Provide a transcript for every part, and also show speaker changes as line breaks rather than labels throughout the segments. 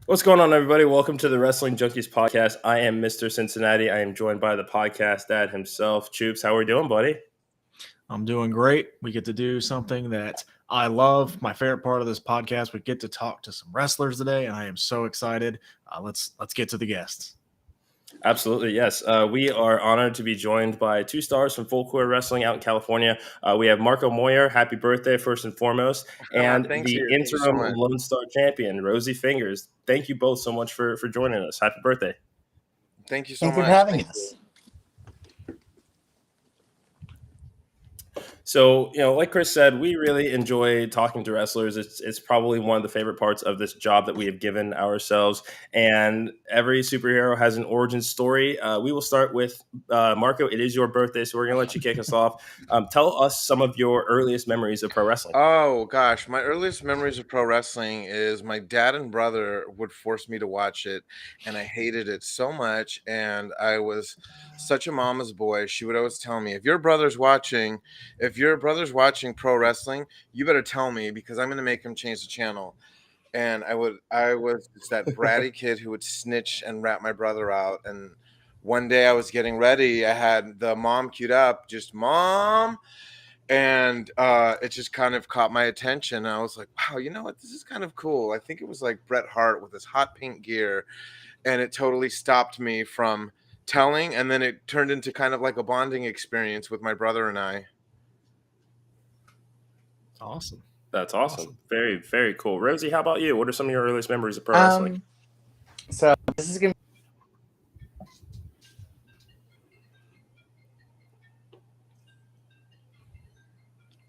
What's going on, everybody? Welcome to the Wrestling Junkies podcast. I am Mr. Cincinnati. I am joined by the podcast dad himself, Choops. How are we doing, buddy?
I'm doing great. We get to do something that I love. My favorite part of this podcast. We get to talk to some wrestlers today, and I am so excited. Let's get to the guests.
Absolutely, yes. We are honored to be joined by two stars from Full Core Wrestling out in California. We have Marco Moyer. Happy birthday, first and foremost, and the
Thank you so
interim
much.
Lone Star champion, Rosie Fingers. Thank you both so much for joining us. Happy birthday.
Thank you so
Thank
much.
you for having us.
So, like Chris said, we really enjoy talking to wrestlers. It's probably one of the favorite parts of this job that we have given ourselves. And every superhero has an origin story. We will start with Marco. It is your birthday, so we're going to let you kick us off. Tell us some of your earliest memories of pro wrestling.
Oh gosh, my earliest memories of pro wrestling is my dad and brother would force me to watch it, and I hated it so much. And I was such a mama's boy. She would always tell me, if your brother's watching pro wrestling, you better tell me because I'm going to make him change the channel. And I was just that bratty kid who would snitch and rat my brother out. And one day I was getting ready, I had the mom queued up, just mom. And it just kind of caught my attention. I was like, wow, you know what? This is kind of cool. I think it was like Bret Hart with his hot pink gear. And it totally stopped me from telling. And then it turned into kind of like a bonding experience with my brother and I.
Awesome.
That's awesome. Very, very cool. Rosie, how about you? What are some of your earliest memories of pro wrestling?
So this is going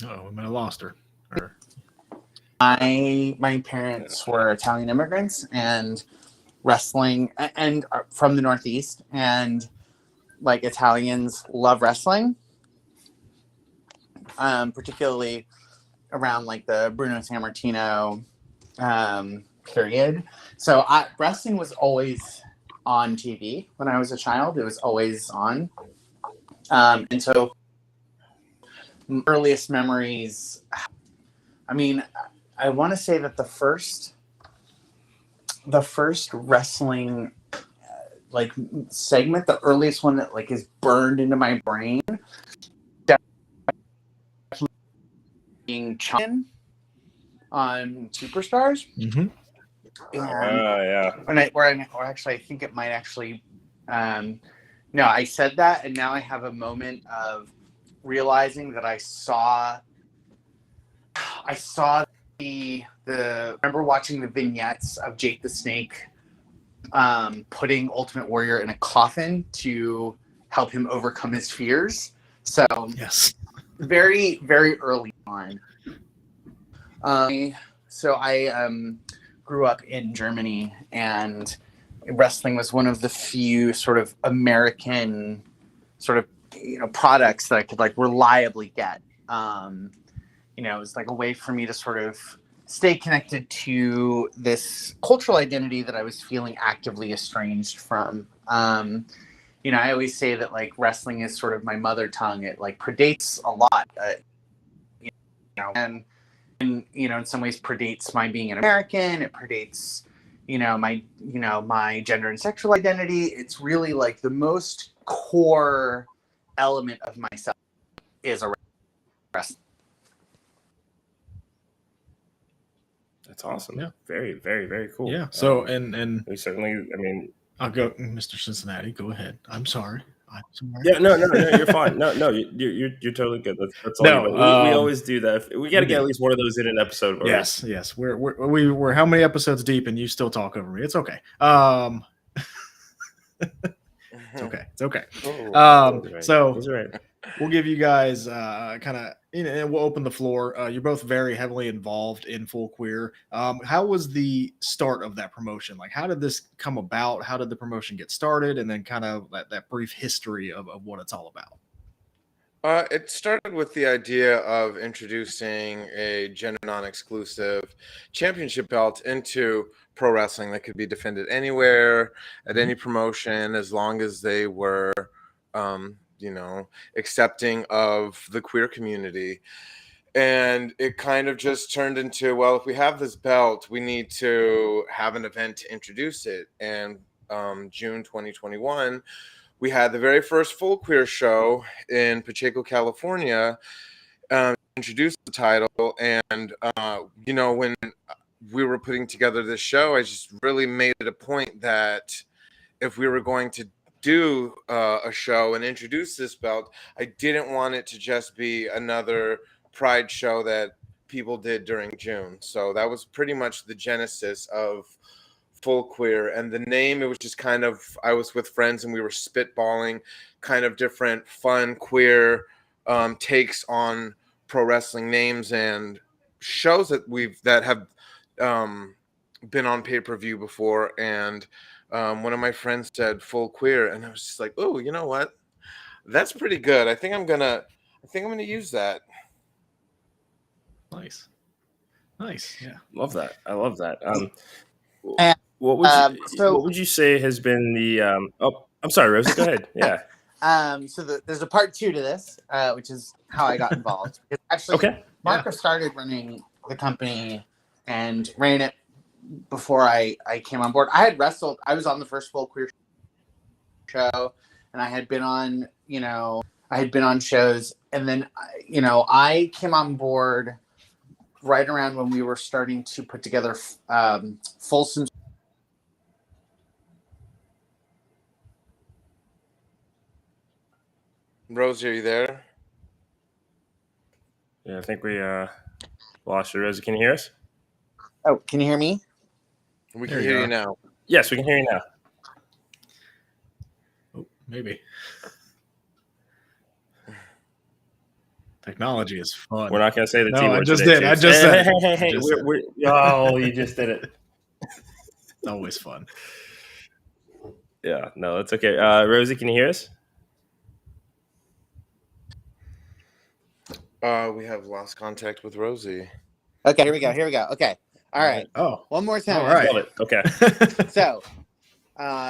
to
Oh, we might have lost her.
my parents were Italian immigrants and wrestling and are from the Northeast, and like Italians love wrestling, particularly around like the Bruno Sammartino period. So wrestling was always on TV when I was a child. It was always on, and so earliest memories. I mean, I want to say that the first wrestling like segment, the earliest one that like is burned into my brain, definitely being Champion on Superstars.
Mm-hmm.
Yeah.
Or actually, I think it might actually. No, I said that, and now I have a moment of realizing that I saw the remember watching the vignettes of Jake the Snake putting Ultimate Warrior in a coffin to help him overcome his fears. So
Yes.
very, very early on. So I grew up in Germany, and wrestling was one of the few sort of American sort of products that I could like reliably get. It was like a way for me to sort of stay connected to this cultural identity that I was feeling actively estranged from. I always say that like wrestling is sort of my mother tongue. It like predates a lot, and in some ways predates my being an American. It predates, my gender and sexual identity. It's really like the most core element of myself is a wrestler.
That's awesome.
Yeah.
Very, very, very cool.
Yeah. So and
we certainly,
I'll go, Mr. Cincinnati. Go ahead. I'm sorry.
Yeah, no, you're fine. No, you're totally good. That's all.
No,
we always do that. We got to get at least one of those in an episode.
Yes. We're how many episodes deep, and you still talk over me? It's okay. It's okay. So we'll give you guys kind of, and we'll open the floor. You're both very heavily involved in Full Queer. How was the start of that promotion? Like, how did this come about? How did the promotion get started? And then kind of that brief history of what it's all about.
It started with the idea of introducing a gender non-exclusive championship belt into pro wrestling that could be defended anywhere at any promotion, as long as they were, accepting of the queer community. And it kind of just turned into, well, if we have this belt, we need to have an event to introduce it. And June 2021, we had the very first full queer show in Pacheco, California, introduced the title. And, when we were putting together this show, I just really made it a point that if we were going to do a show and introduce this belt, I didn't want it to just be another Pride show that people did during June. So that was pretty much the genesis of Full Queer. And the name, it was just kind of, I was with friends and we were spitballing kind of different fun queer takes on pro wrestling names and shows that have been on pay-per-view before. And one of my friends said Full Queer, and I was just like, oh, you know what? That's pretty good. I think I'm gonna use that.
Nice. Yeah.
Love that. I love that.
And,
what would you say has been the I'm sorry, Rosie, go ahead. Yeah.
There's a part 2 to this, which is how I got involved. Actually,
okay.
Marco started running the company and ran it before I came on board. I had wrestled. I was on the first Full Queer show, and I had been on, shows, and then, I came on board right around when we were starting to put together Folsom.
Rosie, are you there?
Yeah, I think we lost you. Rosie, can you hear us?
Oh, can you hear me?
We can hear you now.
Yes, we can hear you now.
Oh, maybe. Technology is fun.
We're not going to say the T word.
I just did.
Hey. You just did it.
It's always fun.
Yeah, no, it's okay. Rosie, can you hear us?
We have lost contact with Rosie.
Okay, here we go. Okay. All right.
Oh.
One more time.
All right.
Love it. Okay.
So,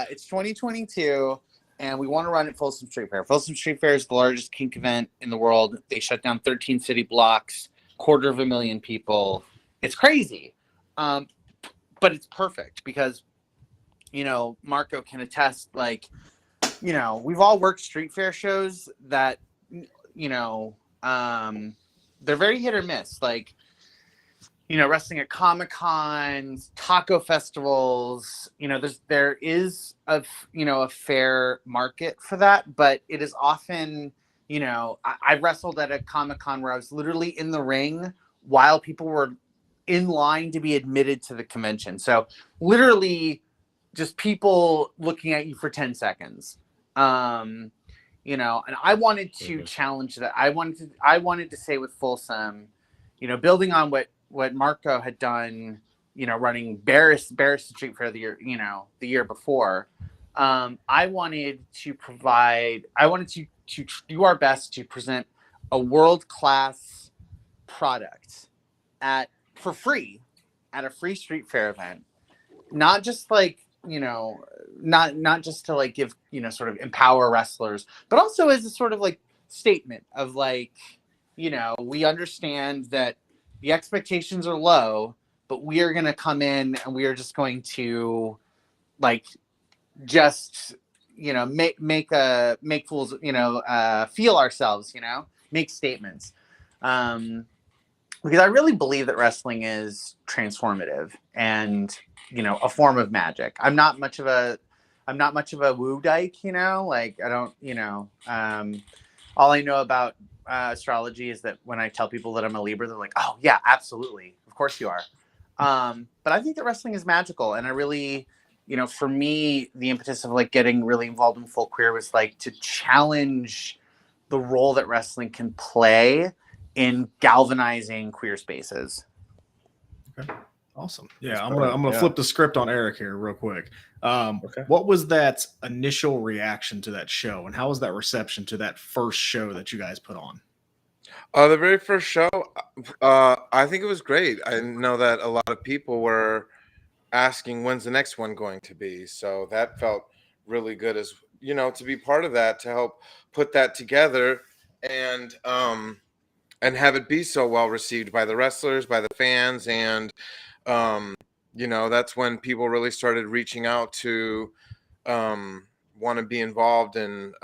it's 2022, and we want to run at Folsom Street Fair. Folsom Street Fair is the largest kink event in the world. They shut down 13 city blocks, 250,000 people. It's crazy. But it's perfect because, Marco can attest, we've all worked street fair shows that, they're very hit or miss. Wrestling at Comic-Cons, taco festivals, there is a fair market for that, but it is often, I wrestled at a Comic-Con where I was literally in the ring while people were in line to be admitted to the convention. So literally just people looking at you for 10 seconds. And I wanted to challenge that. I wanted to say with Folsom, building on what Marco had done, running Barris Street Fair the year before. I wanted to do our best to present a world-class product for free at a free street fair event, not just not just to give, sort of empower wrestlers, but also as a sort of statement of we understand that the expectations are low, but we are going to come in and we are just going to make fools, feel ourselves, make statements. Because I really believe that wrestling is transformative and, a form of magic. I'm not much of a woo dyke, I don't, all I know about astrology is that when I tell people that I'm a Libra, they're like, oh yeah, absolutely. Of course you are. But I think that wrestling is magical. And I really, for me, the impetus of getting really involved in Full Queer was to challenge the role that wrestling can play in galvanizing queer spaces.
Okay. Awesome. Yeah, I'm gonna flip the script on Eric here real quick. Okay. What was that initial reaction to that show, and how was that reception to that first show that you guys put on?
The very first show, I think it was great. I know that a lot of people were asking when's the next one going to be, so that felt really good as to be part of that, to help put that together. And have it be so well received by the wrestlers, by the fans, and that's when people really started reaching out to want to be involved. And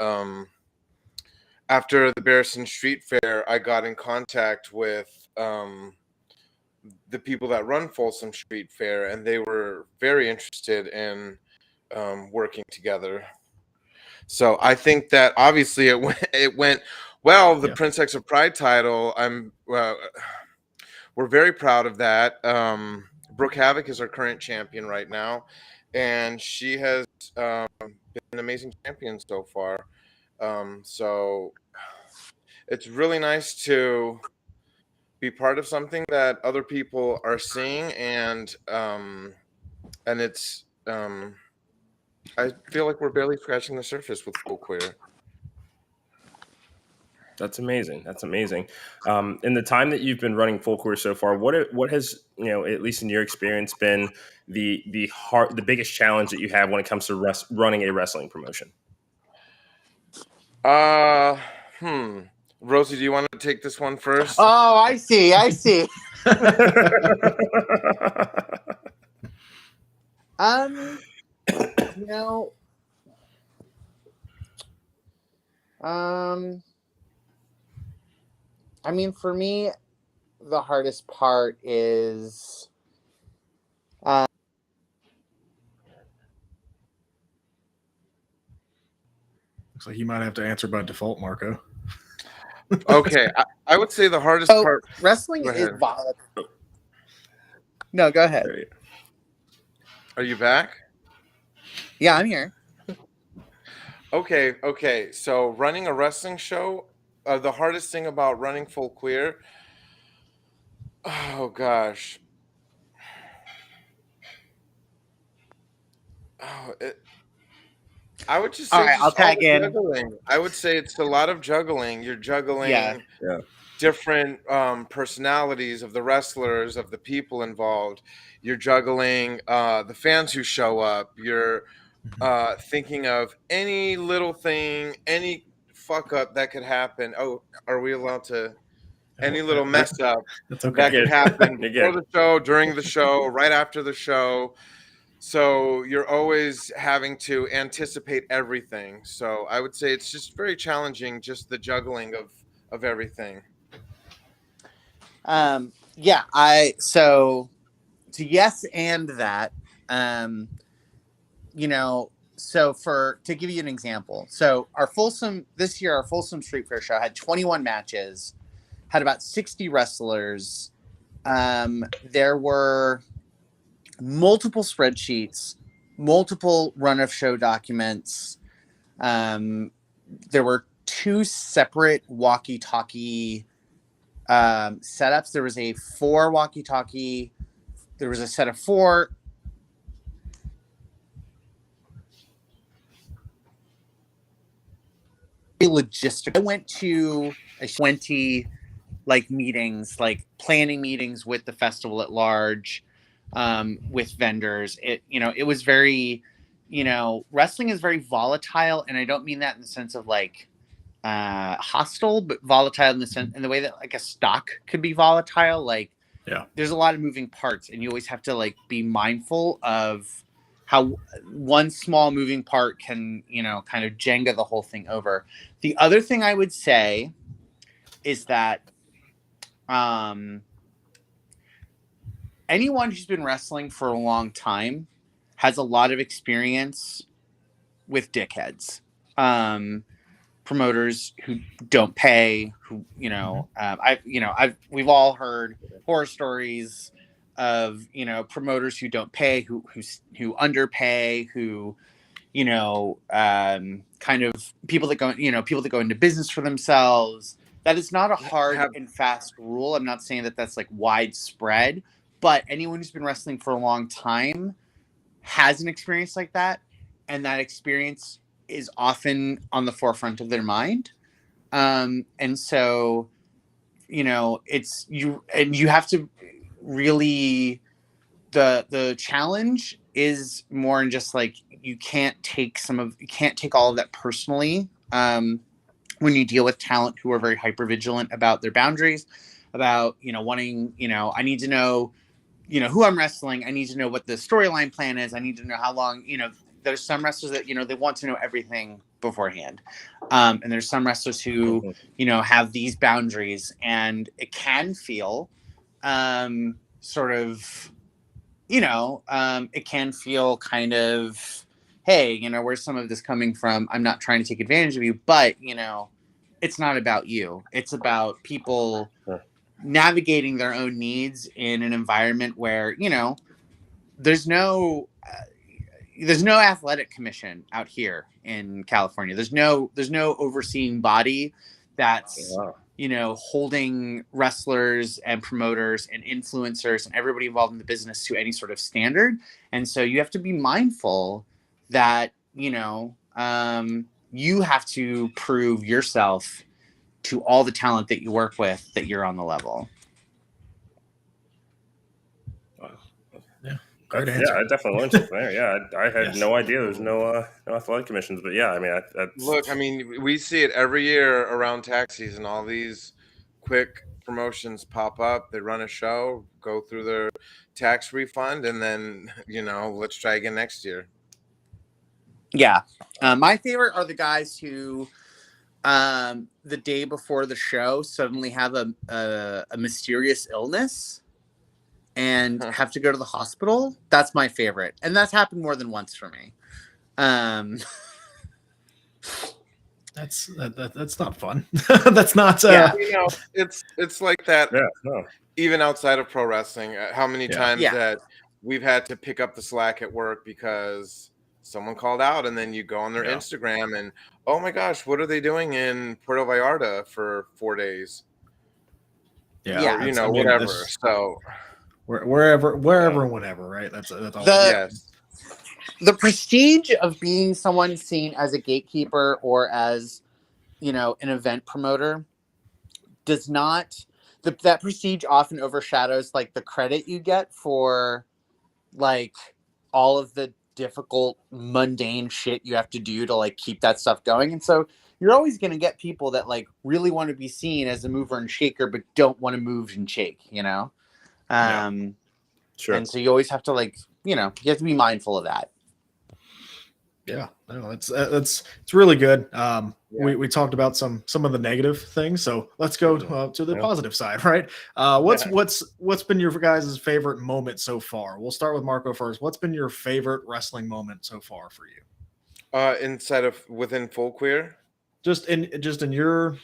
after the Barriston Street Fair, I got in contact with the people that run Folsom Street Fair, and they were very interested in working together. So I think that obviously it went well. The Prince X of Pride title, we're very proud of that. Brooke Havoc is our current champion right now, and she has been an amazing champion so far. So it's really nice to be part of something that other people are seeing, and it's I feel like we're barely scratching the surface with Full Queer.
That's amazing. That's amazing. In the time that you've been running Full Queer so far, what has, at least in your experience, been the biggest challenge that you have when it comes to running a wrestling promotion?
Rosie, do you want to take this one first?
Oh, I see. I mean, for me, the hardest part is
looks like you might have to answer by default, Marco.
Okay, I would say the hardest part.
Wrestling is volatile. No, go ahead.
Are you back?
Yeah, I'm here.
Okay. So running a wrestling show, the hardest thing about running Full Queer. Oh gosh. I would just say,
all right, I'll tag in.
Juggling. I would say it's a lot of juggling. You're juggling different personalities of the wrestlers, of the people involved. You're juggling the fans who show up. You're thinking of any little thing, any fuck up that could happen. Oh, are we allowed to? Any little mess up that could happen before the show, during the show, right after the show. So you're always having to anticipate everything. So I would say it's just very challenging, just the juggling of everything.
So yes, and that. So to give you an example, so our Folsom Street Fair show had 21 matches, had about 60 wrestlers. There were multiple spreadsheets, multiple run of show documents. There were 2 separate walkie-talkie setups. There was a 4 walkie-talkie. There was a set of 4. Logistic. I went to 20 meetings, planning meetings with the festival at large. With vendors, it was very, wrestling is very volatile, and I don't mean that in the sense of hostile, but volatile in the way that a stock could be volatile. There's a lot of moving parts, and you always have to be mindful of how one small moving part can, kind of Jenga the whole thing over. The other thing I would say is that, anyone who's been wrestling for a long time has a lot of experience with dickheads, promoters who don't pay, who, we've all heard horror stories of, promoters who don't pay, who underpay, who, kind of people that go into business for themselves. That is not a hard and fast rule. I'm not saying that that's widespread. But anyone who's been wrestling for a long time has an experience like that, and that experience is often on the forefront of their mind. And so, it's you have to really, the challenge is more in just you can't take all of that personally. When when you deal with talent who are very hyper vigilant about their boundaries, about, wanting, I need to know, who I'm wrestling. I need to know what the storyline plan is. I need to know how long, there's some wrestlers that, they want to know everything beforehand. And there's some wrestlers who, have these boundaries, and it can feel sort of, it can feel kind of, hey, where's some of this coming from? I'm not trying to take advantage of you, but, it's not about you. It's about people navigating their own needs in an environment where, there's no athletic commission out here in California. There's no overseeing body that's, holding wrestlers and promoters and influencers and everybody involved in the business to any sort of standard. And so you have to be mindful that, you have to prove yourself to all the talent that you work with that you're on the level.
Great answer. Yeah, I definitely learned something there. Yeah, I had no idea there's no athletic commissions, but yeah, I mean,
look, I mean, we see it every year around tax season. All these quick promotions pop up. They run a show, go through their tax refund, and then let's try again next year.
Yeah, my favorite are the guys who, the day before the show, suddenly have a mysterious illness and have to go to the hospital. That's my favorite, and that's happened more than once for me.
That's not fun. That's not.
It's like that.
Yeah, no.
Even outside of pro wrestling, how many times that we've had to pick up the slack at work because someone called out, and then you go on their Instagram and, oh my gosh, what are they doing in Puerto Vallarta for 4 days?
Yeah,
or, whatever. So
wherever, whatever, right? That's all.
The prestige of being someone seen as a gatekeeper or as, an event promoter does not. That prestige often overshadows like the credit you get for like all of the difficult, mundane shit you have to do to like keep that stuff going. And so you're always going to get people that like really want to be seen as a mover and shaker, but don't want to move and shake,
Sure.
And so you always have to like, you have to be mindful of that.
Yeah, no, it's really good. We talked about some of the negative things, so let's go to the positive side, right? What's been your guys' favorite moment so far? We'll start with Marco first. What's been your favorite wrestling moment so far for you?
Within full queer?
Just in your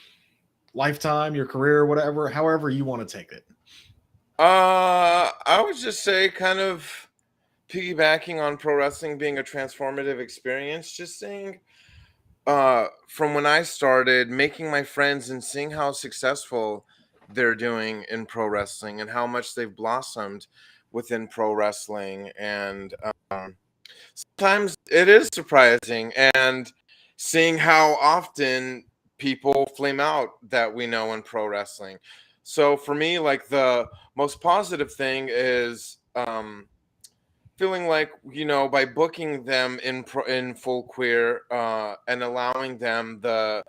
lifetime, your career, whatever, however you want to take it.
I would just say kind of piggybacking on pro wrestling being a transformative experience, just saying from when I started making my friends and seeing how successful they're doing in pro wrestling and how much they've blossomed within pro wrestling. And sometimes it is surprising, and seeing how often people flame out that we know in pro wrestling. So for me, like the most positive thing is feeling like, by booking them in full queer and allowing them the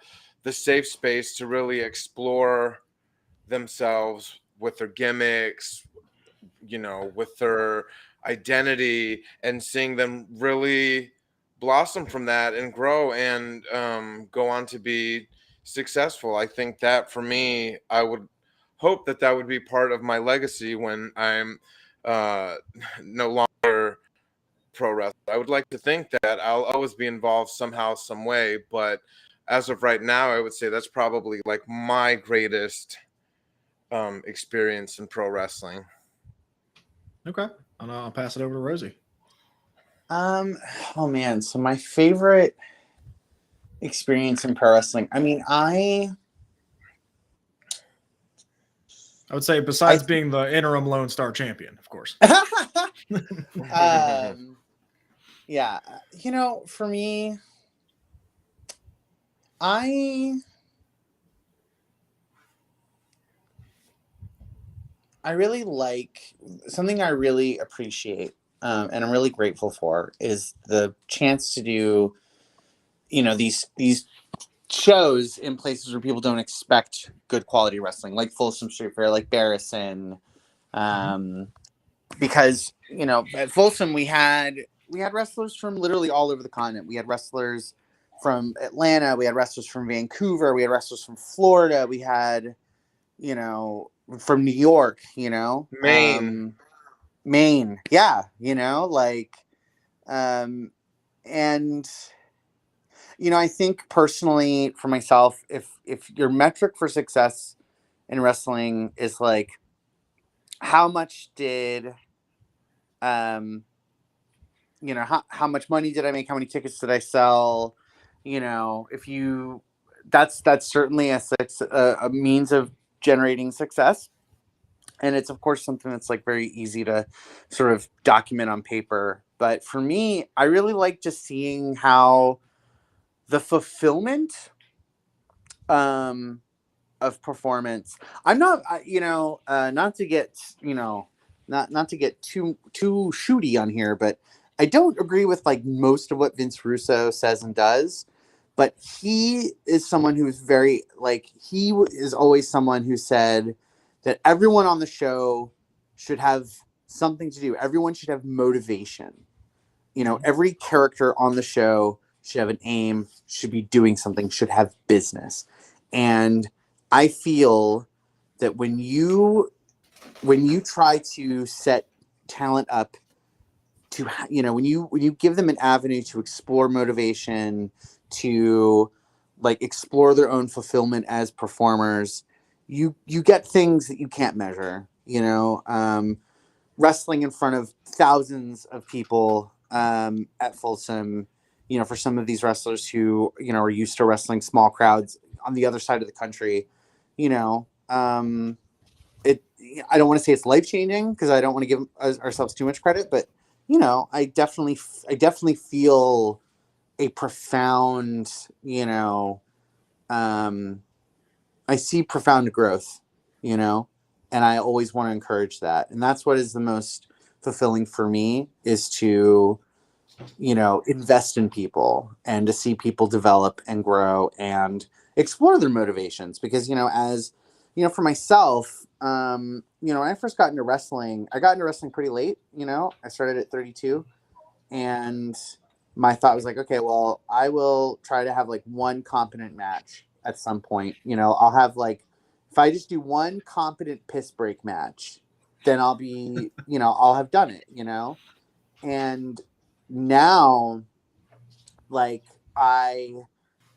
safe space to really explore themselves with their gimmicks, with their identity, and seeing them really blossom from that and grow and go on to be successful. I think that for me, I would hope that would be part of my legacy when I'm no longer pro wrestler. I would like to think that I'll always be involved somehow, some way, but as of right now, I would say that's probably like my greatest experience in pro wrestling.
Okay, and I'll pass it over to Rosie.
Oh man, so my favorite experience in pro wrestling. I mean, I
would say besides being the interim Lone Star champion, of course.
Yeah, for me, I really like something I really appreciate, and I'm really grateful for is the chance to do, these shows in places where people don't expect good quality wrestling, like Folsom Street Fair, like Barrison. Because, you know, at Folsom we had wrestlers from literally all over the continent. We had wrestlers from Atlanta, we had wrestlers from Vancouver, we had wrestlers from Florida, we had, you know, from New York, you know, Maine, yeah, you know, like, and you know, I think personally for myself, if your metric for success in wrestling is like how much did you know, how much money did I make, how many tickets did I sell, you know, if you that's certainly a means of generating success. And it's of course something that's like very easy to sort of document on paper. But for me, I really like just seeing how the fulfillment of performance. I'm not, you know, not to get, you know, not to get too shooty on here, but I don't agree with like most of what Vince Russo says and does. But he is someone who's very like he is always someone who said that everyone on the show should have something to do. Everyone should have motivation. You know, every character on the show should have an aim, should be doing something, should have business. And I feel that when you try to set talent up to, you know, when you give them an avenue to explore motivation, to like explore their own fulfillment as performers, you get things that you can't measure, you know, wrestling in front of thousands of people at Folsom, you know, for some of these wrestlers who, you know, are used to wrestling small crowds on the other side of the country, you know, I don't want to say it's life-changing because I don't want to give ourselves too much credit, but you know, I definitely feel a profound, you know, I see profound growth, you know, and I always want to encourage that. And that's what is the most fulfilling for me, is to, you know, invest in people and to see people develop and grow and explore their motivations. Because, you know, as you know, for myself, you know, when I first got into wrestling, I got into wrestling pretty late. You know, I started at 32, and my thought was like, okay, well, I will try to have like one competent match at some point. You know, I'll have like, if I just do one competent piss break match, then I'll be, you know, I'll have done it. You know, and now, like, I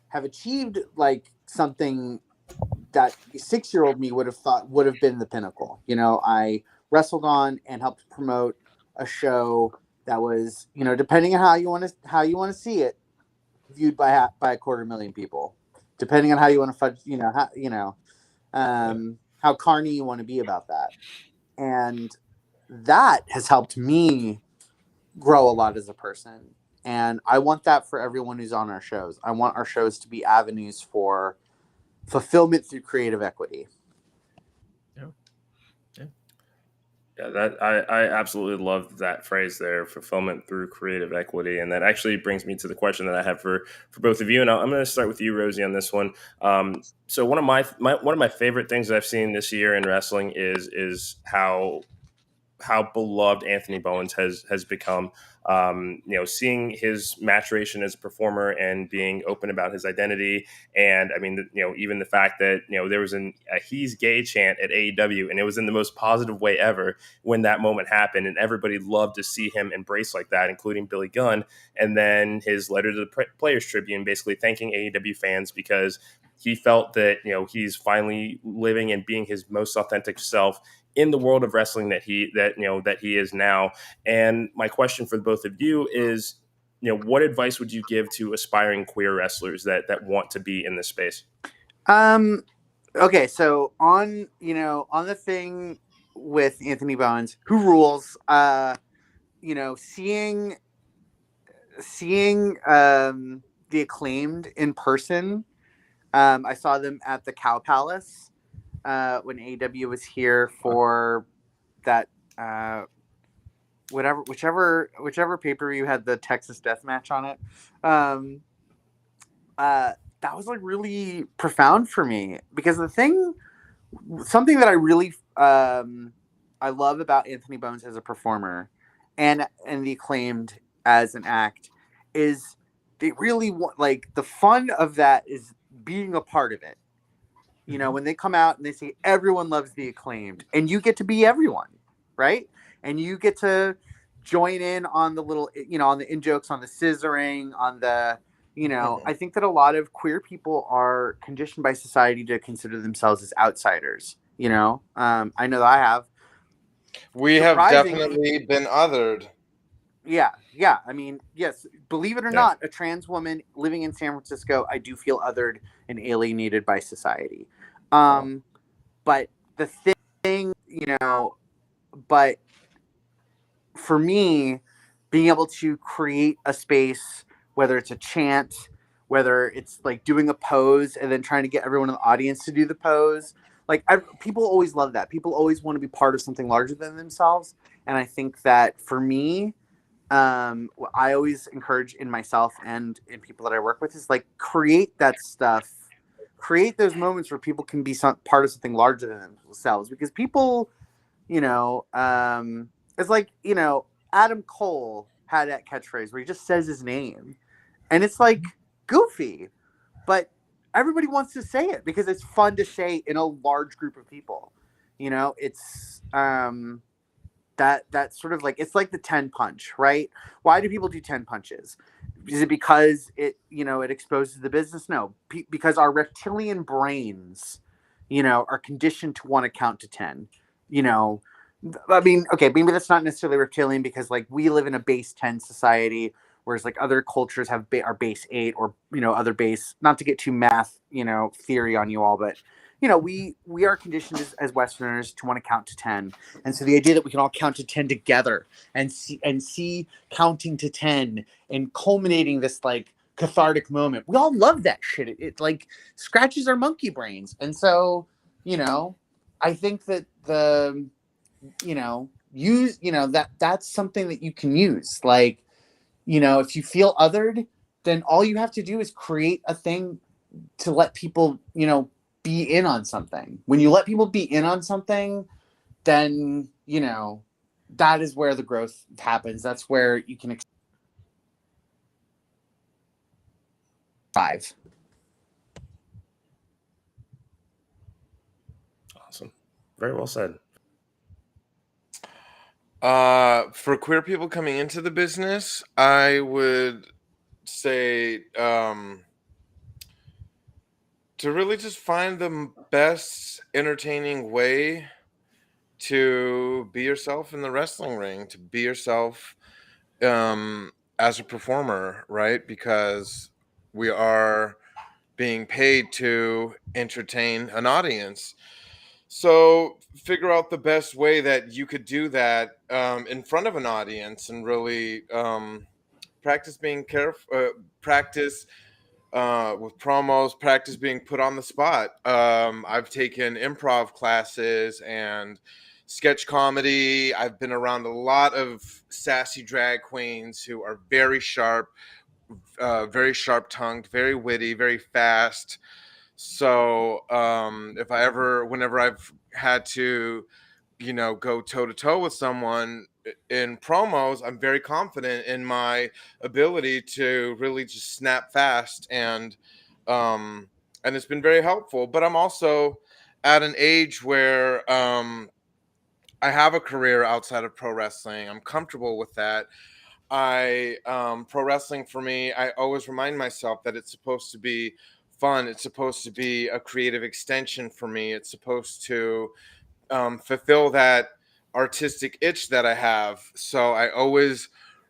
have achieved like something that 6-year-old me would have thought would have been the pinnacle. You know, I wrestled on and helped promote a show that was, you know, depending on how you want to see it, viewed by a 250,000 people, depending on how you want to fudge, you know, how carny you want to be about that. And that has helped me grow a lot as a person. And I want that for everyone who's on our shows. I want our shows to be avenues for fulfillment through creative equity.
Yeah, that I absolutely love that phrase there, fulfillment through creative equity. And that actually brings me to the question that I have for both of you. And I'm going to start with you, Rosie, on this one. So one of my favorite things that I've seen this year in wrestling is how beloved Anthony Bowens has become. You know, seeing his maturation as a performer and being open about his identity, and I mean, you know, even the fact that, you know, there was a "he's gay" chant at AEW, and it was in the most positive way ever when that moment happened, and everybody loved to see him embrace like that, including Billy Gunn. And then his letter to the Players Tribune, basically thanking AEW fans because he felt that, you know, he's finally living and being his most authentic self in the world of wrestling that he is now. And my question for both of you is, you know, what advice would you give to aspiring queer wrestlers that want to be in this space?
Okay, so on the thing with Anthony Bowens, who rules, you know, seeing the Acclaimed in person. I saw them at the Cow Palace when AEW was here for that whichever pay-per-view had the Texas Death Match on it. that was like really profound for me, because something that I really I love about Anthony Bones as a performer and the Acclaimed as an act is they really want, like, the fun of that is being a part of it. You know, when they come out and they say everyone loves the Acclaimed, and you get to be everyone, right? And you get to join in on the little, you know, on the in jokes, on the scissoring, on the, you know, I think that a lot of queer people are conditioned by society to consider themselves as outsiders. You know, I know that I have.
We have definitely been othered.
Yeah. I mean, yes, believe it or not, a trans woman living in San Francisco, I do feel othered and alienated by society. But the thing, you know, but for me, being able to create a space, whether it's a chant, whether it's like doing a pose and then trying to get everyone in the audience to do the pose, like people always love that. People always want to be part of something larger than themselves. And I think that for me, I always encourage in myself and in people that I work with is like create that stuff, create those moments where people can be part of something larger than themselves, because people, you know, it's like, you know, Adam Cole had that catchphrase where he just says his name, and it's like goofy, but everybody wants to say it because it's fun to say in a large group of people. You know, it's that sort of like, it's like the 10 punch, right? Why do people do 10 punches? Is it because it, you know, it exposes the business? No, because our reptilian brains, you know, are conditioned to want to count to 10. You know, I mean, okay, maybe that's not necessarily reptilian, because like we live in a base 10 society, whereas like other cultures have are base 8, or, you know, other base, not to get too math, you know, theory on you all, but, you know, we are conditioned as Westerners to want to count to 10. And so the idea that we can all count to 10 together and see counting to 10 and culminating this like cathartic moment, we all love that shit. It like scratches our monkey brains. And so, you know, I think that you know, that's something that you can use. Like, you know, if you feel othered, then all you have to do is create a thing to let people, you know, be in on something. When you let people be in on something, then, you know, that is where the growth happens. That's where you can thrive.
Awesome. Very well said.
For queer people coming into the business, I would say to really just find the best entertaining way to be yourself in the wrestling ring, to be yourself as a performer, right? Because we are being paid to entertain an audience. So figure out the best way that you could do that in front of an audience, and really practice being careful, practice with promos, practice being put on the spot. I've taken improv classes and sketch comedy. I've been around a lot of sassy drag queens who are very sharp tongued, very witty, very fast. So whenever I've had to, you know, go toe to toe with someone in promos, I'm very confident in my ability to really just snap fast, and it's been very helpful. But I'm also at an age where I have a career outside of pro wrestling. I'm comfortable with that. Pro wrestling for me, I always remind myself that it's supposed to be fun. It's supposed to be a creative extension for me. It's supposed to fulfill that artistic itch that I have. So I always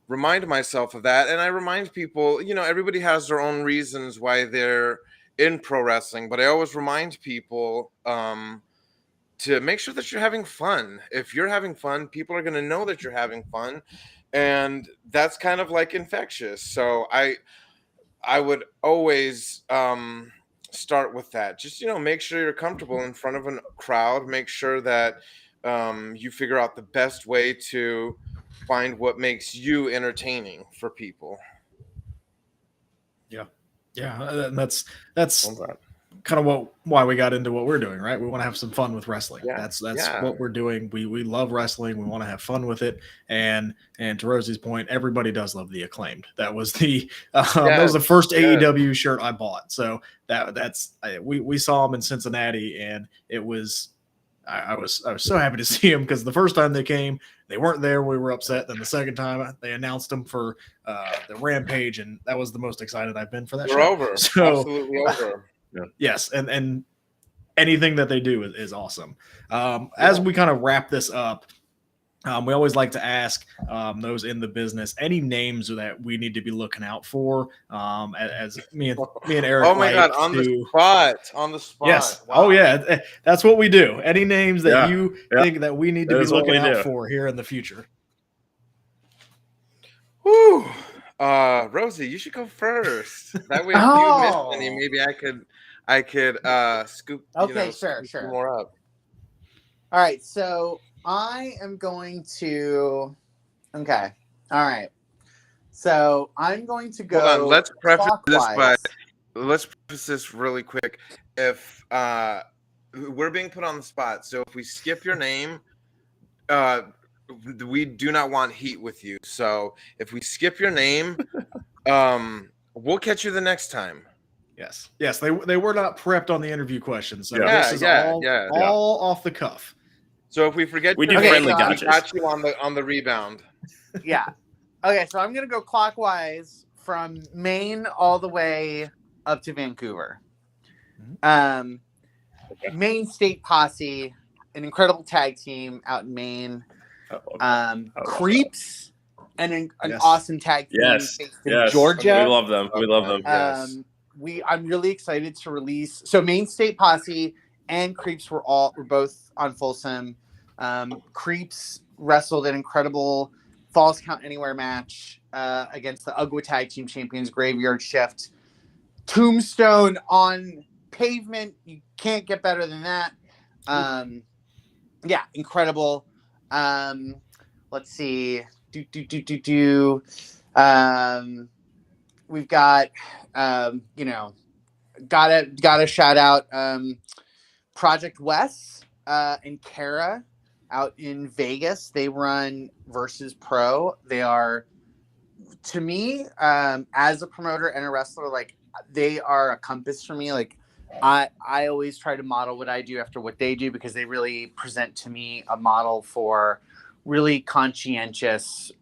remind myself of that. And I remind people, you know, everybody has their own reasons why they're in pro wrestling, but I always remind people to make sure that you're having fun. If you're having fun, people are going to know that you're having fun. And that's kind of like infectious. So I would always start with that. Just, you know, make sure you're comfortable in front of a crowd. Make sure that you figure out the best way to find what makes you entertaining for people.
Yeah. Yeah, and that's kind of why we got into what we're doing, right? We want to have some fun with wrestling.
Yeah.
That's what we're doing. We love wrestling. We want to have fun with it. And to Rosie's point, everybody does love the Acclaimed. That was the that was the first AEW shirt I bought. So we saw them in Cincinnati, and it was I was so happy to see them, because the first time they came, they weren't there. We were upset. Then the second time they announced them for the Rampage, and that was the most excited I've been for that show.
Over.
So,
absolutely over.
Yes, and anything that they do is awesome. As we kind of wrap this up, we always like to ask those in the business any names that we need to be looking out for. As me and Eric.
Oh my God! On the spot.
Yes. Wow. Oh yeah, that's what we do. Any names that you think that we need to be looking out for here in the future?
Whew. Rosie, you should go first. That way, if you missed any, maybe I could scoop.
Okay,
sure. More up.
All right, so I am going to. Okay. All right. So I'm going to go.
Hold on. Let's preface
clockwise.
this really quick. If we're being put on the spot, so if we skip your name, we do not want heat with you. So if we skip your name, we'll catch you the next time.
Yes. They were not prepped on the interview questions. So this is all off the cuff.
So if we forget,
we do friendly gotchas.
We got you on the rebound.
Yeah. Okay, so I'm gonna go clockwise from Maine all the way up to Vancouver. Maine State Posse, an incredible tag team out in Maine. Creeps, and an awesome tag team based in Georgia.
We love them. We love them.
I'm really excited to release. So Maine State Posse and Creeps were both on Folsom. Creeps wrestled an incredible Falls Count Anywhere match against the UGWA Tag Team Champions Graveyard Shift. Tombstone on pavement. You can't get better than that. Incredible. Let's see. We've got gotta shout out Project West and Kara out in Vegas. They run Versus Pro. They are, to me, as a promoter and a wrestler, like, they are a compass for me. Like, I always try to model what I do after what they do, because they really present to me a model for really conscientious,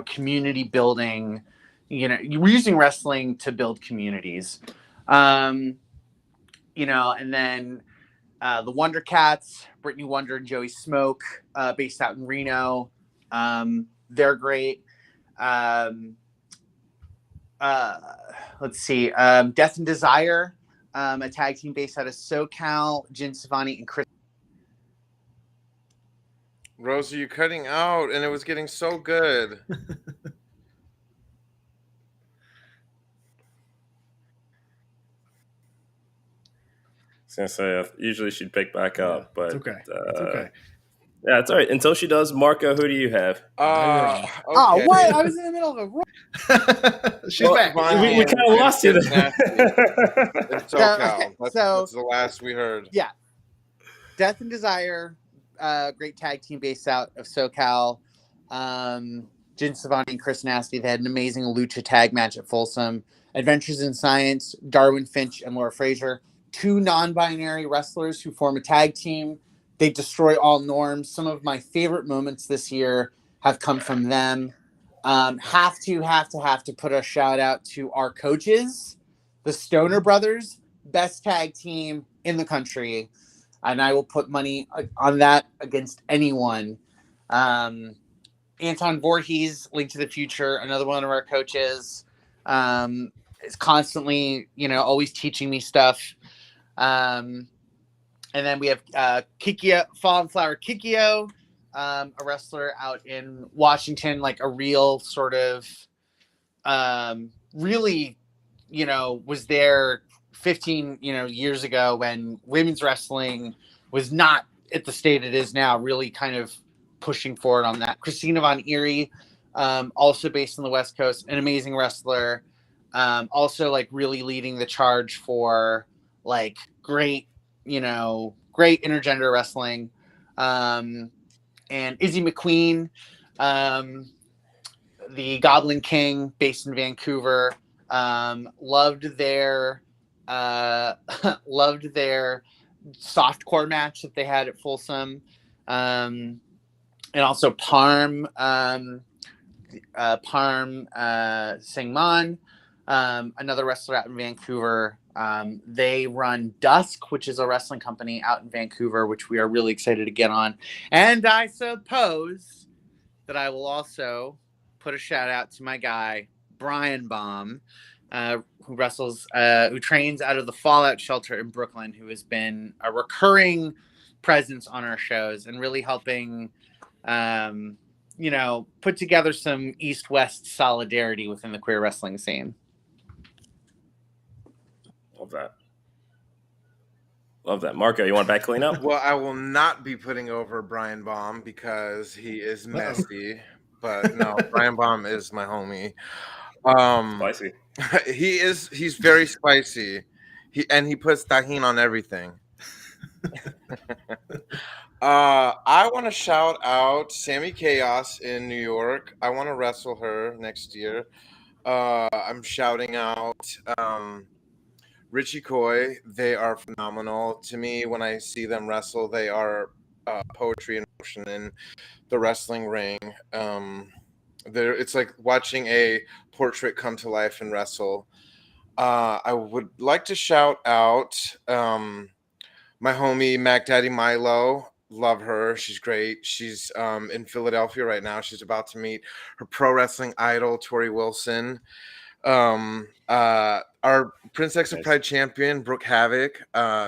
community building. We're using wrestling to build communities. And then the Wonder Cats, Brittany Wonder and Joey Smoke, based out in Reno. They're great. Let's see. Death and Desire, a tag team based out of SoCal. Jin Savani and Chris.
Rosie, you're cutting out, and it was getting so good.
I was gonna say usually she'd pick back up, but
it's okay.
Yeah, it's all right. Until she does, Marco, who do you have?
Okay. Oh, what? I was in the middle of a.
She's back.
We kind of lost you there.
It's SoCal. That's the last we heard.
Yeah. Death and Desire, great tag team based out of SoCal. Jin Savani and Chris Nasty. They had an amazing lucha tag match at Folsom. Adventures in Science, Darwin Finch and Laura Frazier. Two non-binary wrestlers who form a tag team. They destroy all norms. Some of my favorite moments this year have come from them. Have to put a shout out to our coaches, the Stoner Brothers, best tag team in the country. And I will put money on that against anyone. Anton Voorhees, Link to the Future, another one of our coaches, is constantly, always teaching me stuff. And then we have Kikio, Fallen Flower Kikio, a wrestler out in Washington, like a real sort of, really, was there 15, years ago when women's wrestling was not at the state it is now, really kind of pushing forward on that. Christina Von Erie, also based on the West Coast, an amazing wrestler. Also like really leading the charge for like great intergender wrestling. And Izzy McQueen, the Goblin King, based in Vancouver. Loved their loved their softcore match that they had at Folsom. And also Parm Singman, another wrestler out in Vancouver. They run Dusk, which is a wrestling company out in Vancouver, which we are really excited to get on. And I suppose that I will also put a shout out to my guy, Brian Baum, who trains out of the Fallout Shelter in Brooklyn, who has been a recurring presence on our shows and really helping, put together some East-West solidarity within the queer wrestling scene.
Love that. Marco, you want back cleanup?
Well, I will not be putting over Brian Baum because he is messy. But no, Brian Baum is my homie.
Spicy.
He's very spicy. He puts tahini on everything. I want to shout out Sammy Chaos in New York. I want to wrestle her next year. I'm shouting out Richie Coy. They are phenomenal. To me, when I see them wrestle, they are poetry in motion in the wrestling ring. It's like watching a portrait come to life and wrestle. I would like to shout out my homie Mac Daddy Milo. Love her. She's great. She's in Philadelphia right now. She's about to meet her pro wrestling idol, Tori Wilson. Our Princess of Pride champion, Brooke Havoc.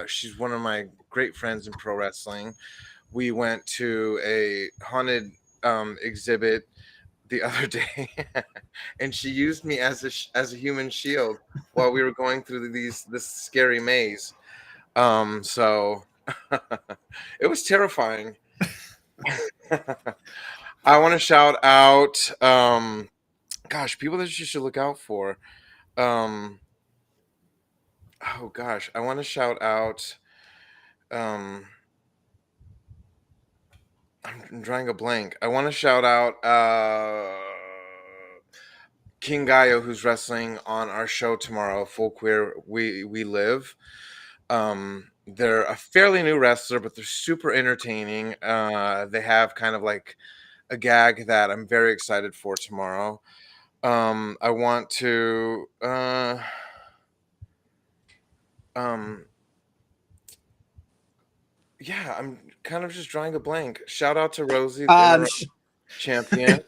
She's one of my great friends in pro wrestling. We went to a haunted exhibit the other day, and she used me as a human shield while we were going through this scary maze. So it was terrifying. I want to shout out, people that you should look out for. I want to shout out. I'm drawing a blank. I want to shout out King Gaio, who's wrestling on our show tomorrow, Full Queer We Live. They're a fairly new wrestler, but they're super entertaining. They have kind of like a gag that I'm very excited for tomorrow. I want to I'm kind of just drawing a blank. Shout out to Rosie, the champion.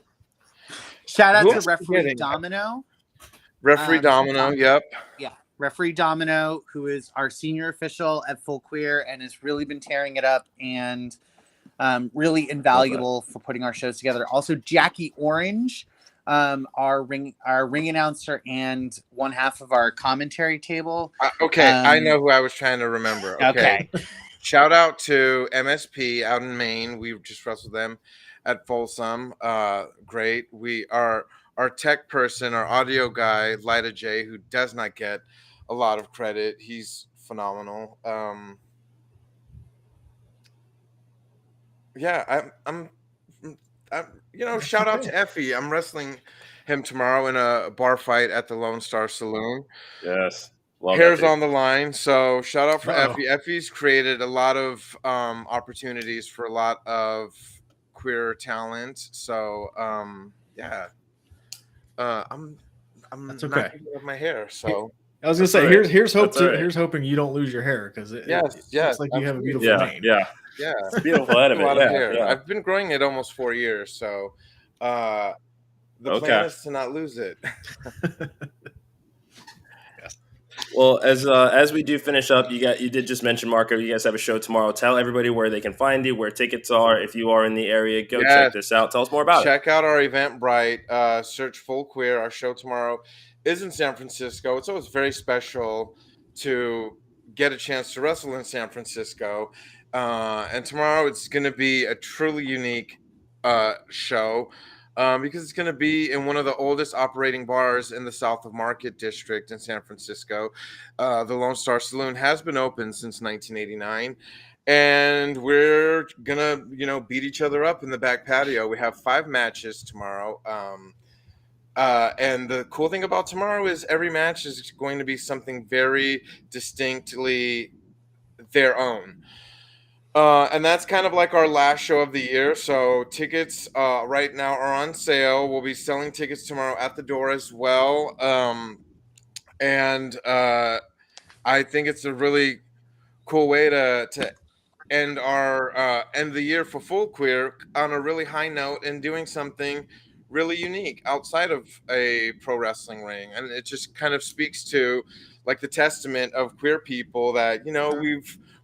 Shout out to Referee Domino.
Referee Domino, yep.
Yeah, Referee Domino, who is our senior official at Full Queer and has really been tearing it up and really invaluable for putting our shows together. Also, Jackie Orange, our ring announcer and one half of our commentary table.
I know who I was trying to remember. Okay. Shout out to MSP out in Maine. We just wrestled them at Folsom. Great. We are our tech person, our audio guy, Lida J, who does not get a lot of credit. He's phenomenal. Shout out to Effie. I'm wrestling him tomorrow in a bar fight at the Lone Star Saloon.
Yes.
Hair's on the line. So shout out for Effie. Effie's created a lot of opportunities for a lot of queer talent. So I'm
That's
not
okay.
with my hair. So
I was gonna say here's hoping you don't lose your hair because it looks like you have a beautiful mane.
Yeah,
it's beautiful out of it.
Hair. I've been growing it almost 4 years, so the plan is to not lose it.
Well, as we do finish up, you did just mention, Marco, you guys have a show tomorrow. Tell everybody where they can find you, where tickets are. If you are in the area, go check this out. Tell us more about it.
Check out our Eventbrite. Search Full Queer. Our show tomorrow is in San Francisco. It's always very special to get a chance to wrestle in San Francisco. And tomorrow it's going to be a truly unique show. because it's going to be in one of the oldest operating bars in the South of Market District in San Francisco. The Lone Star Saloon has been open since 1989. And we're going to, beat each other up in the back patio. We have 5 matches tomorrow. And the cool thing about tomorrow is every match is going to be something very distinctly their own. And that's kind of like our last show of the year. So tickets right now are on sale. We'll be selling tickets tomorrow at the door as well. And I think it's a really cool way to end end the year for Full Queer on a really high note and doing something really unique outside of a pro wrestling ring. And it just kind of speaks to like the testament of queer people that,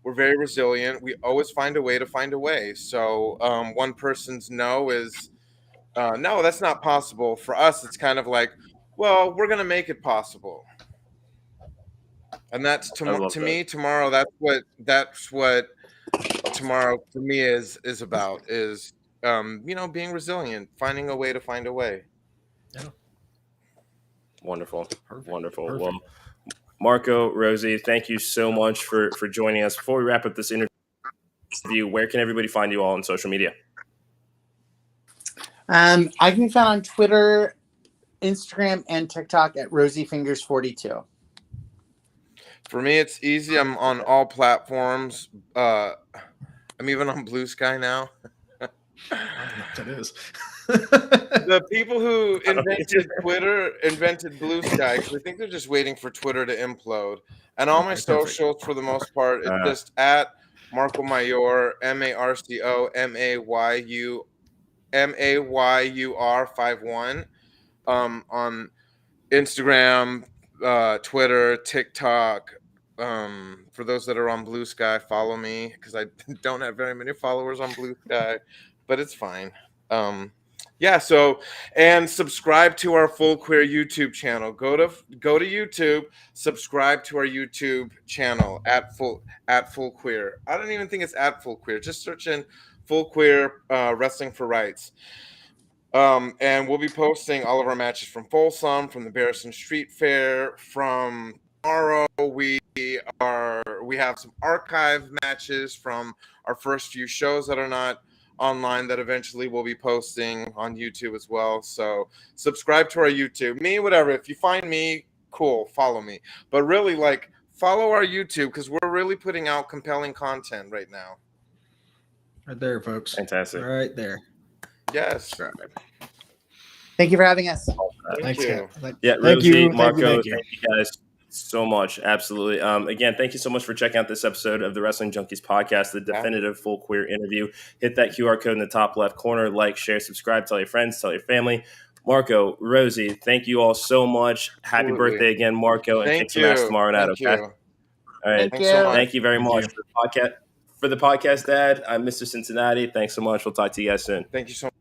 we're very resilient. We always find a way to find a way. So one person's no is no, that's not possible. For us, it's kind of like, well, we're going to make it possible. And that's to me tomorrow. That's what tomorrow for me is about is being resilient, finding a way to find a way.
Yeah. Wonderful. Wonderful. Well, Marco, Rosie, thank you so much for joining us. Before we wrap up this interview, where can everybody find you all on social media?
I can be found on Twitter, Instagram, and TikTok at RosieFingers42.
For me, it's easy. I'm on all platforms. I'm even on Blue Sky now.
I don't know what that is.
The people who invented Twitter invented Blue Sky because I think they're just waiting for Twitter to implode. And all my socials, for the most part, it's just at Marco Mayor, MarcoMayur 51 on Instagram, Twitter, TikTok. For those that are on Blue Sky, follow me because I don't have very many followers on Blue Sky, but it's fine. And subscribe to our Full Queer YouTube channel. Go to YouTube, subscribe to our YouTube channel at Full Queer. I don't even think it's at Full Queer. Just search in Full Queer Wrestling for Rights. And we'll be posting all of our matches from Folsom, from the Barriston Street Fair, from tomorrow. We have some archive matches from our first few shows that are not online that eventually we'll be posting on YouTube as well. So subscribe to our YouTube. Me, whatever. If you find me, cool, follow me. But really, follow our YouTube because we're really putting out compelling content right now.
Right there, folks.
Fantastic.
Right there.
Yes.
Thank you for having us.
Thank you.
Yeah, Rosie, Marco, thank you guys so much. Absolutely. Again, thank you so much for checking out this episode of the Wrestling Junkies podcast, the definitive Full Queer interview. Hit that QR code in the top left corner, like, share, subscribe, tell your friends, tell your family. Marco, Rosie, thank you all so much. Happy birthday again, Marco, and kick some ass tomorrow night, okay? All right. Thank you very much for the podcast, Dad. I'm Mr. Cincinnati. Thanks so much. We'll talk to you guys soon.
Thank you so much.